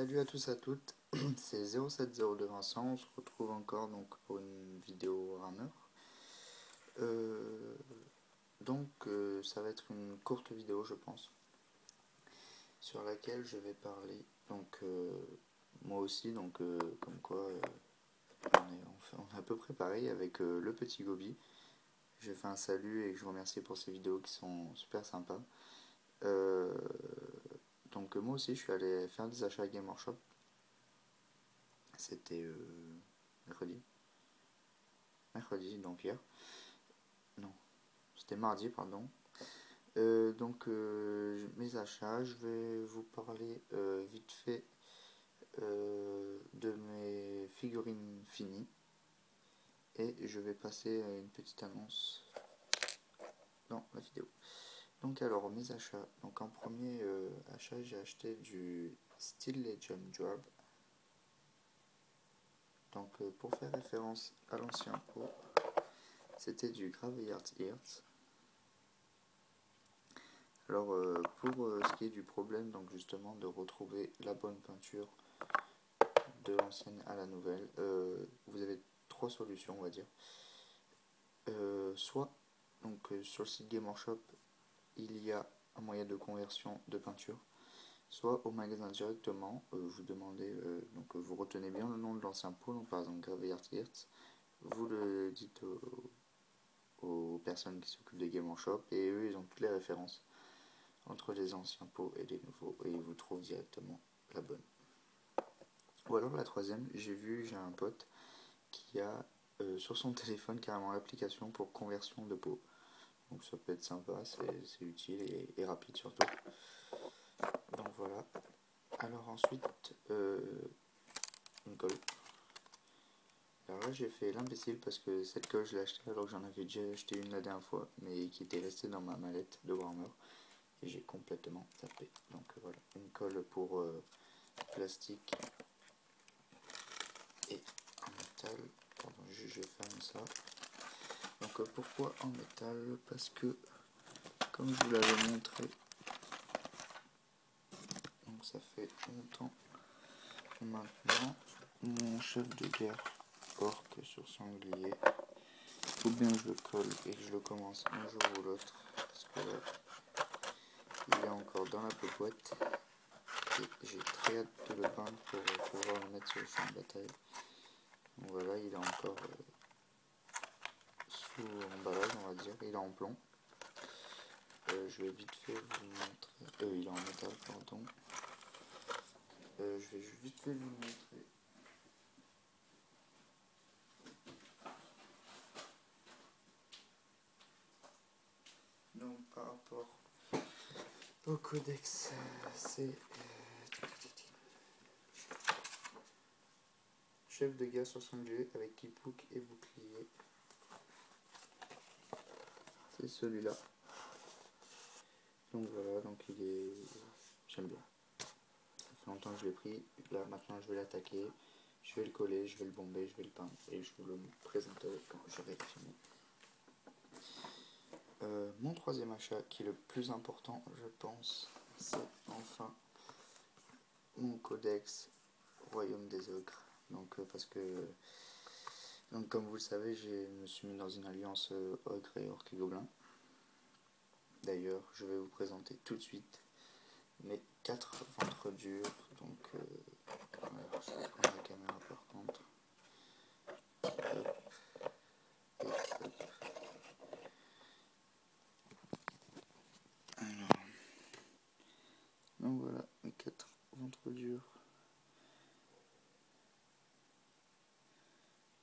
Salut à tous et à toutes, c'est 0702 Vincent, on se retrouve encore donc pour une vidéo Warhammer. Ça va être une courte vidéo je pense, sur laquelle je vais parler, moi aussi, comme quoi on est à peu près pareil avec le petit Gobi. Je fais un salut et je vous remercie pour ces vidéos qui sont super sympas. Moi aussi je suis allé faire des achats à Game Workshop. C'était mercredi, donc hier. Non, c'était mardi, pardon. Mes achats, je vais vous parler vite fait de mes figurines finies. Et je vais passer à une petite annonce dans la vidéo. Donc alors, mes achats. Donc en premier achat, j'ai acheté du Steel Legend Job. Pour faire référence à l'ancien pot, c'était du Graveyard Hearts. Alors pour ce qui est du problème, donc justement de retrouver la bonne peinture de l'ancienne à la nouvelle, vous avez trois solutions on va dire. Soit sur le site Game Workshop il y a un moyen de conversion de peinture, soit au magasin directement, vous demandez, vous retenez bien le nom de l'ancien pot, donc par exemple Graveyard Hearts, vous le dites aux personnes qui s'occupent des Game Workshop et eux ils ont toutes les références entre les anciens pots et les nouveaux et ils vous trouvent directement la bonne. Ou alors la troisième, j'ai un pote qui a sur son téléphone carrément l'application pour conversion de pots. Donc ça peut être sympa, c'est utile et rapide surtout. Donc voilà. Alors ensuite, une colle. Alors là j'ai fait l'imbécile parce que cette colle je l'ai achetée alors que j'en avais déjà acheté une la dernière fois, mais qui était restée dans ma mallette de Warhammer. Et j'ai complètement tapé. Donc voilà, une colle pour plastique et en métal. Pardon, je ferme ça. Donc pourquoi en métal? Parce que, comme je vous l'avais montré, donc ça fait longtemps maintenant, mon chef de guerre orc sur sanglier, il faut bien que je le colle et que je le commence un jour ou l'autre, parce que là, il est encore dans la popote. Et j'ai très hâte de le peindre pour pouvoir le mettre sur le champ de bataille. Donc voilà, il est encore sous emballage, on va dire, il est en plomb. Je vais vite fait vous montrer. Il est en métal, pardon. Je vais vite fait vous montrer. Donc par rapport au codex, c'est chef de guerre 62 avec kippouk et bouclier. C'est celui-là. Donc voilà, donc il est... J'aime bien. Ça fait longtemps que je l'ai pris. Là maintenant je vais l'attaquer. Je vais le coller, je vais le bomber, je vais le peindre. Et je vous le présenterai quand j'aurai fini. Mon troisième achat, qui est le plus important, je pense, c'est enfin mon codex Royaume des Ogres. Parce que, comme vous le savez, je me suis mis dans une alliance Ogre et Orc et Gobelin. D'ailleurs, je vais vous présenter tout de suite mes 4 ventres durs. Alors, je vais prendre la caméra par contre. Donc voilà, mes 4 ventres durs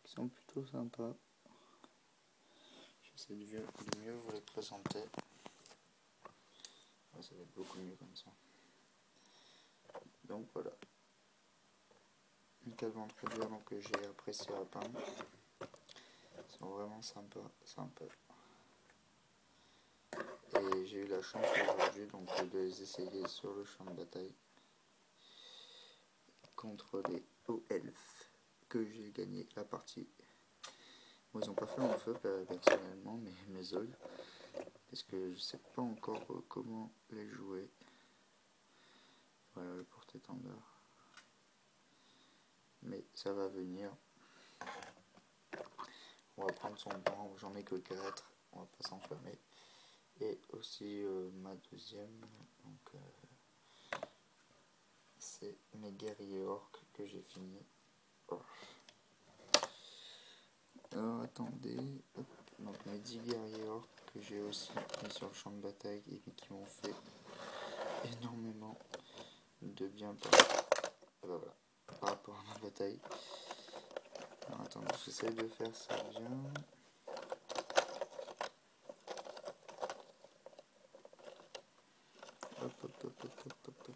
qui sont plutôt sympas. J'essaie de mieux vous les présenter. Ça va être beaucoup mieux comme ça. Donc voilà. Les 4 ventres durs que j'ai apprécié à peindre. Ils sont vraiment sympas. Et j'ai eu la chance aujourd'hui de les essayer sur le champ de bataille contre les hauts elfes que j'ai gagné la partie. Bon, ils n'ont pas fait mon feu personnellement, mais mes ogres, parce que je sais pas encore comment les jouer. Voilà le porte-étendard. mais ça va venir. On va prendre son temps, j'en ai que 4, on va pas s'enflammer. Et aussi ma deuxième, donc c'est mes guerriers orques que j'ai fini. Oh. Alors attendez, hop. Donc mes 10 guerriers orques que j'ai aussi mis sur le champ de bataille et qui m'ont fait énormément de bien voilà, par rapport à ma bataille. Alors attendez, j'essaie de faire ça bien. Hop, hop, hop, hop, hop, hop, hop.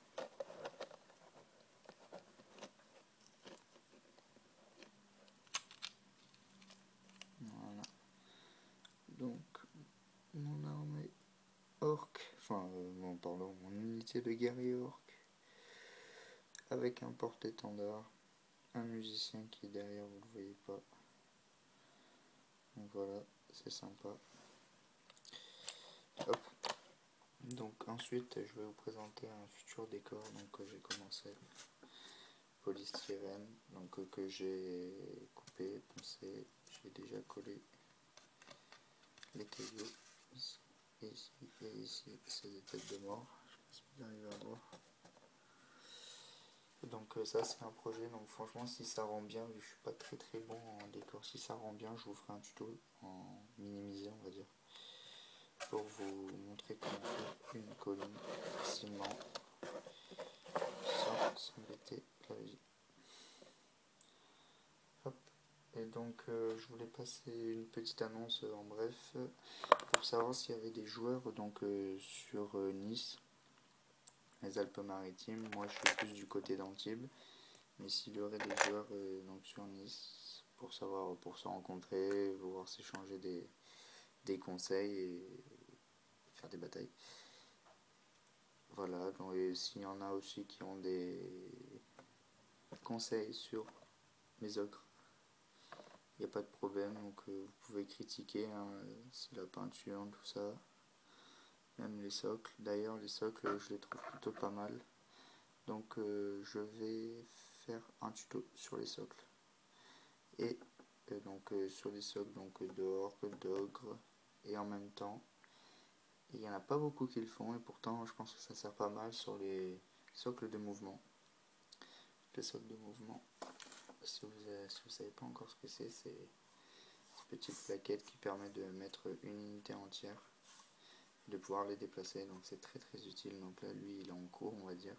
Voilà. Donc, mon armée orque, enfin, pardon, mon unité de guerrier orque, avec un porte-étendard, un musicien qui est derrière, vous ne le voyez pas. Donc voilà, c'est sympa. Hop. Donc ensuite, je vais vous présenter un futur décor donc, que j'ai commencé. Polystyrène, donc que j'ai coupé, poncé, j'ai déjà collé les cailloux ici et ici et ici, c'est des têtes de mort, je sais pas si vous arrivez à voir. Donc ça c'est un projet, donc franchement si ça rend bien, vu que je suis pas très bon en décor, si ça rend bien je vous ferai un tuto en minimisé on va dire, pour vous montrer comment faire une colline facilement sans s'embêter la vie. Hop. Et donc je voulais passer une petite annonce en bref pour savoir s'il y avait des joueurs donc sur Nice, les Alpes-Maritimes. Moi je suis plus du côté d'Antibes, mais s'il y aurait des joueurs donc sur Nice pour savoir, pour se rencontrer, pouvoir s'échanger des conseils et faire des batailles. Voilà, donc s'il y en a aussi qui ont des conseils sur mes ocres, il n'y a pas de problème, donc vous pouvez critiquer hein, c'est la peinture, tout ça, même les socles. D'ailleurs les socles je les trouve plutôt pas mal, donc je vais faire un tuto sur les socles. Et donc sur les socles donc d'orques, d'ogres, et en même temps il n'y en a pas beaucoup qui le font et pourtant je pense que ça sert pas mal sur les socles de mouvement. Les socles de mouvement, si vous savez pas encore ce que c'est une petite plaquette qui permet de mettre une unité entière, de pouvoir les déplacer, donc c'est très utile. Donc là lui il est en cours on va dire,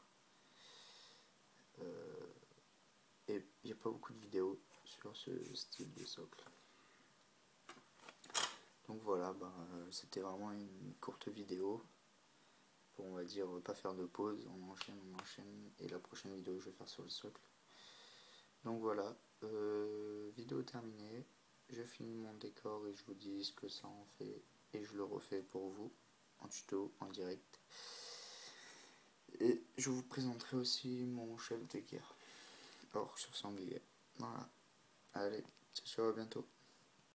et il n'y a pas beaucoup de vidéos sur ce style de socle. Donc voilà, c'était vraiment une courte vidéo pour on va dire pas faire de pause, on enchaîne et la prochaine vidéo je vais faire sur le socle. Donc voilà, vidéo terminée, je finis mon décor et je vous dis ce que ça en fait et je le refais pour vous en tuto, en direct. Et je vous présenterai aussi mon chef de guerre, orque sur sanglier. Voilà, allez, ciao, à bientôt.